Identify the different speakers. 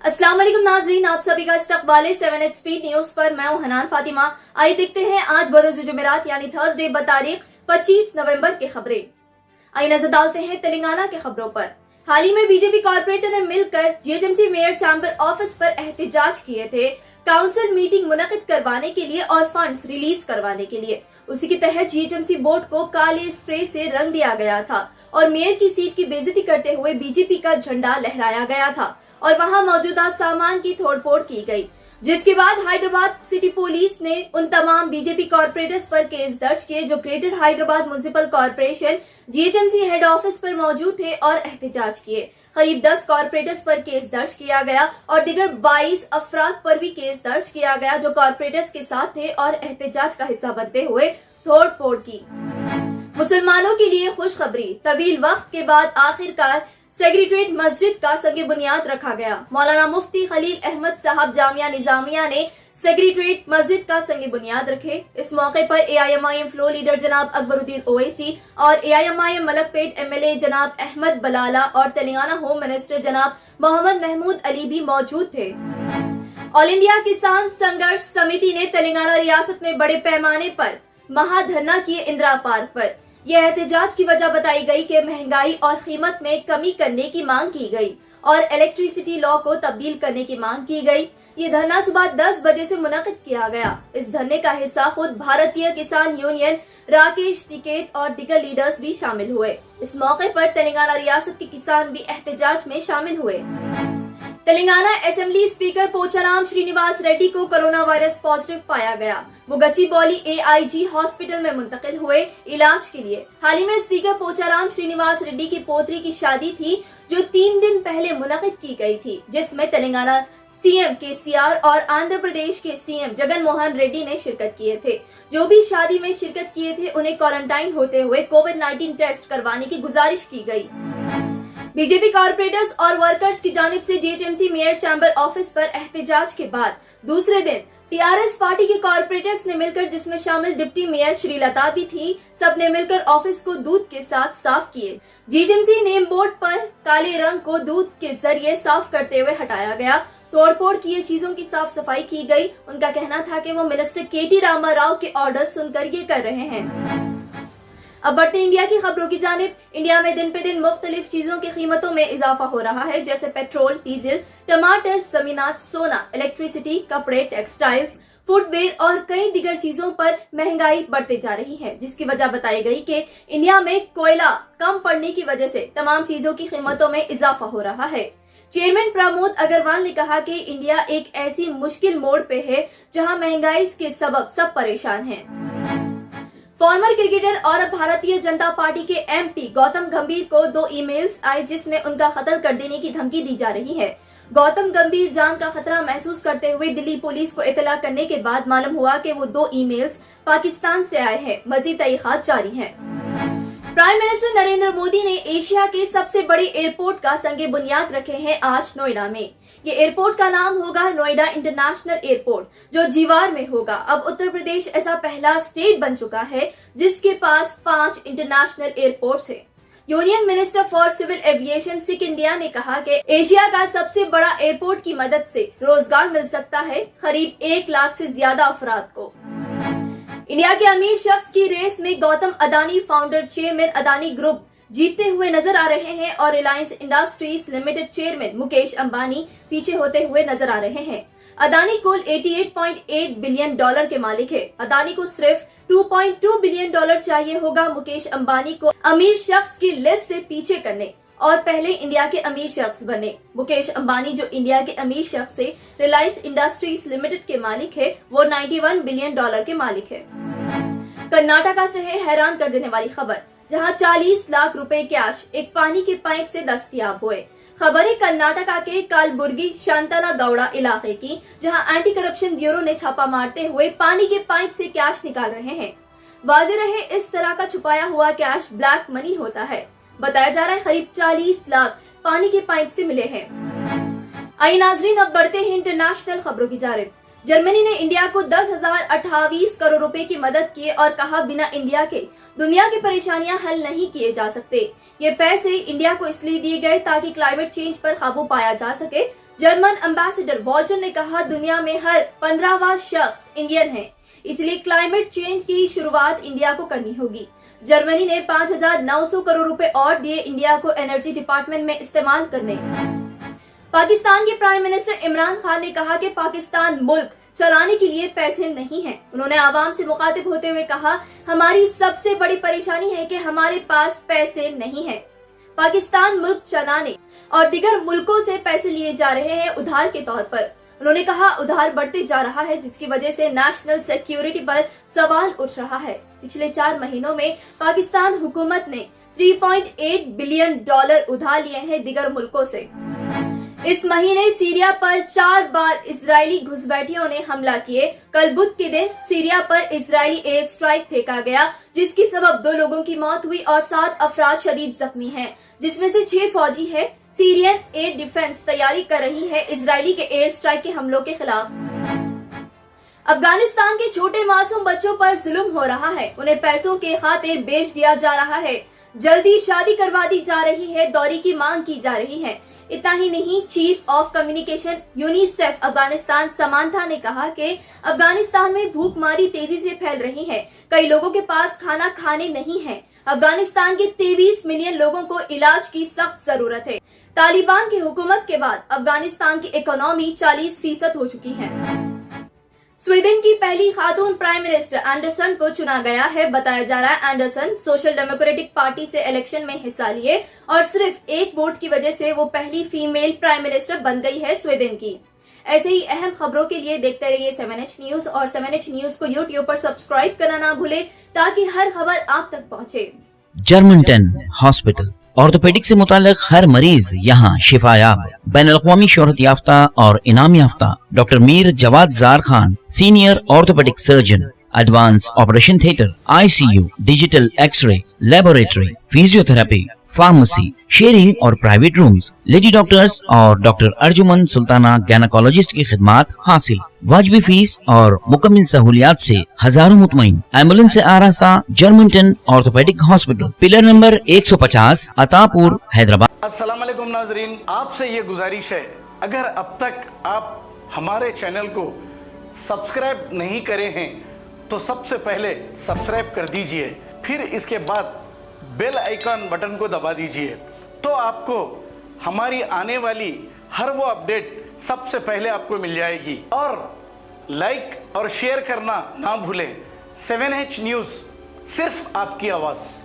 Speaker 1: अस्सलाम वालेकुम नाजरीन, आप सभी का इस्तकबाल 7 स्पीड न्यूज पर। मैं हूं हनान फातिमा। आइए देखते हैं आज बरोज जुमेरात यानी थर्सडे बतारीख 25 नवंबर की खबरें। आइए नजर डालते हैं तेलंगाना के खबरों पर। हाल ही में बीजेपी कॉर्पोरेटर ने मिलकर जीएचएमसी मेयर चैम्बर ऑफिस पर एहतजाज किए थे काउंसिल मीटिंग मुनक्किद करवाने के लिए और फंड्स रिलीज करवाने के लिए। उसी के तहत जीएचएमसी बोर्ड को काले स्प्रे से रंग दिया गया था और मेयर की सीट की बेइज्जती करते हुए बीजेपी का झंडा लहराया गया था और वहां मौजूदा सामान की तोड़फोड़ की गई, जिसके बाद हैदराबाद सिटी पुलिस ने उन तमाम बीजेपी कॉर्पोरेटर्स पर केस दर्ज किए जो greater Hyderabad municipal corporation GHMC head office पर मौजूद थे और एहतजाज किए। करीब 10 कॉर्पोरेटर्स पर केस दर्ज किया गया और दिगर 22 अफराद पर भी केस दर्ज किया गया जो कॉर्पोरेटर्स के साथ थे और एहतजाज का हिस्सा बनते हुए तोड़-फोड़ की। मुसलमानों के लिए खुशखबरी, तवील वक्त के बाद आखिरकार सेक्रेटरीट मस्जिद का संग बुनियाद रखा गया। मौलाना मुफ्ती खलील अहमद साहब जामिया निजामिया ने सेक्रेटरीट मस्जिद का संग बुनियाद रखे। इस मौके पर एआईएमआईएम फ्लो लीडर जनाब अकबरुद्दीन ओवैसी और एआईएमआईएम मलकपेट एमएलए जनाब अहमद बलाला और तेलंगाना होम मिनिस्टर जनाब मोहम्मद महमूद अली भी मौजूद थे। ऑल इंडिया किसान संघर्ष समिति ने तेलंगाना रियासत में बड़े पैमाने पर महाधरना किए इंदिरा पार्क पर। यह एहतजाज की वजह बताई गई कि महंगाई और कीमत में कमी करने की मांग की गई और इलेक्ट्रिसिटी लॉ को तब्दील करने की मांग की गई। ये धरना सुबह 10 बजे से मुनक्किद किया गया। इस धरने का हिस्सा खुद भारतीय किसान यूनियन, राकेश टिकैत और दिगर लीडर्स भी शामिल हुए। इस मौके पर तेलंगाना रियासत के किसान भी एहतजाज में शामिल हुए। तेलंगाना असेंबली स्पीकर पोचाराम श्रीनिवास रेड्डी को कोरोना वायरस पॉजिटिव पाया गया। वो गच्चीबौली एआईजी हॉस्पिटल में मुंतकिल हुए इलाज के लिए। हाल ही में स्पीकर पोचाराम श्रीनिवास रेड्डी की पोतरी की शादी थी जो 3 दिन पहले मुनक्किद की गई थी, जिसमें तेलंगाना सीएम केसीआर और आंध्र प्रदेश के सीएम जगन मोहन रेड्डी ने शिरकत किए थे। जो भी शादी में शिरकत किए थे उन्हें क्वारंटाइन होते हुए कोविड-19 टेस्ट करवाने की गुजारिश की गई। बीजेपी कॉर्पोरेटर्स और वर्कर्स की जानिब से जीएचएमसी मेयर चैम्बर ऑफिस पर एहतजाज के बाद दूसरे दिन टीआरएस पार्टी के कॉर्पोरेटर्स ने मिलकर, जिसमें शामिल डिप्टी मेयर श्रीलता भी थी, सबने मिलकर ऑफिस को दूध के साथ साफ किए। जीएचएमसी नेम बोर्ड पर काले रंग को दूध के जरिए साफ करते हुए हटाया गया। तोड़फोड़ किए चीजों की साफ सफाई की गई। उनका कहना था कि वो मिनिस्टर केटी रामा राव के ऑर्डर सुनकर ये कर रहे हैं। अब बढ़ते इंडिया की खबरों की जानिब। इंडिया में दिन पे दिन मुख्तलिफ चीजों की कीमतों में इजाफा हो रहा है, जैसे पेट्रोल, डीजल, टमाटर, जमीनात, सोना, इलेक्ट्रिसिटी, कपड़े, टेक्सटाइल्स, फुटवेयर और कई दिगर चीजों पर महंगाई बढ़ते जा रही है, जिसकी वजह बताई गई कि इंडिया में कोयला कम पड़ने की वजह से तमाम चीजों की कीमतों में इजाफा हो रहा है। चेयरमैन प्रमोद अग्रवाल ने कहा कि इंडिया एक ऐसी मुश्किल मोड़ पे है जहां महंगाई के सबब सब परेशान हैं। फॉर्मर क्रिकेटर और अब भारतीय जनता पार्टी के एमपी गौतम गंभीर को 2 ईमेल्स आए जिसमें उनका कत्ल कर देने की धमकी दी जा रही है। गौतम गंभीर जान का खतरा महसूस करते हुए दिल्ली पुलिस को इतला करने के बाद मालूम हुआ कि वो 2 ईमेल्स पाकिस्तान से आए हैं। मजीद तहकीकात जारी है। प्राइम मिनिस्टर नरेंद्र मोदी ने एशिया के सबसे बड़े एयरपोर्ट का संग बुनियाद रखे हैं आज नोएडा में। ये एयरपोर्ट का नाम होगा नोएडा इंटरनेशनल एयरपोर्ट, जो जीवार में होगा। अब उत्तर प्रदेश ऐसा पहला स्टेट बन चुका है जिसके पास 5 इंटरनेशनल एयरपोर्ट्स है। Union minister for civil aviation सिक इंडिया ने कहा कि एशिया का सबसे बड़ा एयरपोर्ट की मदद से रोजगार मिल सकता है करीब 1 लाख से ज्यादा अफराद को। इंडिया के अमीर शख्स की रेस में Gautam Adani founder chairman Adani group जीतते हुए नजर आ रहे हैं और Reliance industries limited chairman Mukesh Ambani पीछे होते हुए नजर आ रहे हैं। अदानी कुल $88.8 बिलियन के मालिक है। अदानी को सिर्फ $2.2 बिलियन चाहिए होगा मुकेश अंबानी को अमीर शख्स की लिस्ट से पीछे करने और पहले इंडिया के अमीर शख्स बने। मुकेश अंबानी जो इंडिया के अमीर शख्स से रिलायंस इंडस्ट्रीज लिमिटेड के मालिक है, वो $91 बिलियन के मालिक है। कर्नाटका से है हैरान कर देने वाली खबर, जहां 40 लाख रुपए कैश एक पानी के पाइप से दस्तयाब हुए। खबर है कर्नाटका के कालबुर्गी शांतना गौड़ा इलाके की, जहां एंटी करप्शन ब्यूरो ने छापा मारते हुए पानी के पाइप से कैश निकाल रहे हैं। वाज़ेह रहे इस तरह का छुपाया हुआ कैश ब्लैक मनी होता है। बताया जा रहा है करीब 40 लाख पानी के पाइप से मिले हैं। आइए नाजरीन, अब बढ़ते हैं इंटरनेशनल खबरों की जानिब। जर्मनी ने इंडिया को 10,028 करोड़ रुपए की मदद की और कहा बिना इंडिया के दुनिया की परेशानियां हल नहीं किए जा सकते। ये पैसे इंडिया को इसलिए दिए गए ताकि क्लाइमेट चेंज पर काबू पाया जा सके। जर्मन एम्बेसडर वॉल्टर ने कहा दुनिया में हर 15वां शख्स इंडियन है, इसलिए क्लाइमेट चेंज की शुरुआत इंडिया को करनी होगी। जर्मनी ने 5,900 करोड़ रुपए और दिए इंडिया को एनर्जी डिपार्टमेंट में इस्तेमाल करने। पाकिस्तान के प्राइम मिनिस्टर इमरान खान ने कहा कि पाकिस्तान मुल्क चलाने के लिए पैसे नहीं हैं। उन्होंने आवाम से मुखातिब होते हुए कहा हमारी सबसे बड़ी परेशानी है कि हमारे पास पैसे नहीं हैं। पाकिस्तान मुल्क चलाने और दीगर मुल्कों से पैसे लिए जा रहे हैं उधार के तौर पर। उन्होंने कहा उधार बढ़ते जा रहा है जिसकी वजह से नेशनल सिक्योरिटी पर सवाल उठ रहा है। पिछले 4 महीनों में पाकिस्तान हुकूमत ने $3.8 बिलियन उधार लिए हैं दीगर मुल्कों से। इस महीने सीरिया पर 4 बार इजरायली घुसपैठियों ने हमला किए। कल बुध के दिन सीरिया पर इजरायली एयर स्ट्राइक फेंका गया जिसकी सबब 2 लोगों की मौत हुई और 7 अफराद शदीद जख्मी हैं, जिसमें से 6 फौजी हैं। सीरियन एयर डिफेंस तैयारी कर रही है इजरायली के एयर स्ट्राइक के हमलों के खिलाफ। अफगानिस्तान के छोटे मासूम बच्चों पर जुल्म हो रहा है, उन्हें पैसों के खातिर बेच दिया जा रहा है, जल्दी शादी करवा दी जा रही है, दौरी की मांग की जा रही है। इतना ही नहीं, chief of communication UNICEF Afghanistan Samantha ने कहा कि अफगानिस्तान में भूखमरी तेजी से फैल रही है, कई लोगों के पास खाना खाने नहीं है। अफगानिस्तान के 23 मिलियन लोगों को इलाज की सख्त जरूरत है। तालिबान की हुकूमत के बाद अफगानिस्तान की इकोनॉमी 40% हो चुकी है। स्वीडन की पहली खातून प्राइम मिनिस्टर एंडरसन को चुना गया है। बताया जा रहा है एंडरसन सोशल डेमोक्रेटिक पार्टी से इलेक्शन में हिस्सा लिए और सिर्फ 1 वोट की वजह से वो पहली फीमेल प्राइम मिनिस्टर बन गई है स्वीडन की। ऐसे ही अहम खबरों के लिए देखते रहिए 7H न्यूज और 7H न्यूज को YouTube पर सब्सक्राइब करना ना भूले ताकि हर खबर आप तक पहुंचे।
Speaker 2: जर्मनटन हॉस्पिटल ऑर्थोपेडिक से मुताल्लिक हर मरीज यहाँ शिफायाब। बैनुल-अक़वामी शोहरत याफ्ता और इनाम याफ्ता doctor Mir Jawad Zar Khan, senior orthopaedic surgeon, advance operation theatre, ICU, digital x-ray, laboratory, physiotherapy, pharmacy, sharing और प्राइवेट रूम्स, लेडी डॉक्टर्स और डॉक्टर अर्जुमन सुल्ताना गैनकोलॉजिस्ट की खिदमात हासिल। वाजिबी फीस और मुकम्मल सहूलियात से हजारों मुतमईन। एम्बुलेंस से आरास्ता Germanten orthopaedic hospital, pillar number 150, Attapur, Hyderabad.
Speaker 3: अस्सलाम वालेकुम नाजरीन, आपसे ये गुजारिश है, अगर अब तक आप हमारे चैनल को सब्सक्राइब नहीं करे हैं तो सबसे पहले सब्सक्राइब कर दीजिए, फिर इसके बाद बेल आइकन बटन को दबा दीजिए, तो आपको हमारी आने वाली हर वो अपडेट सबसे पहले आपको मिल जाएगी। और लाइक और शेयर करना ना भूलें। 7H न्यूज़, सिर्फ आपकी आवाज़।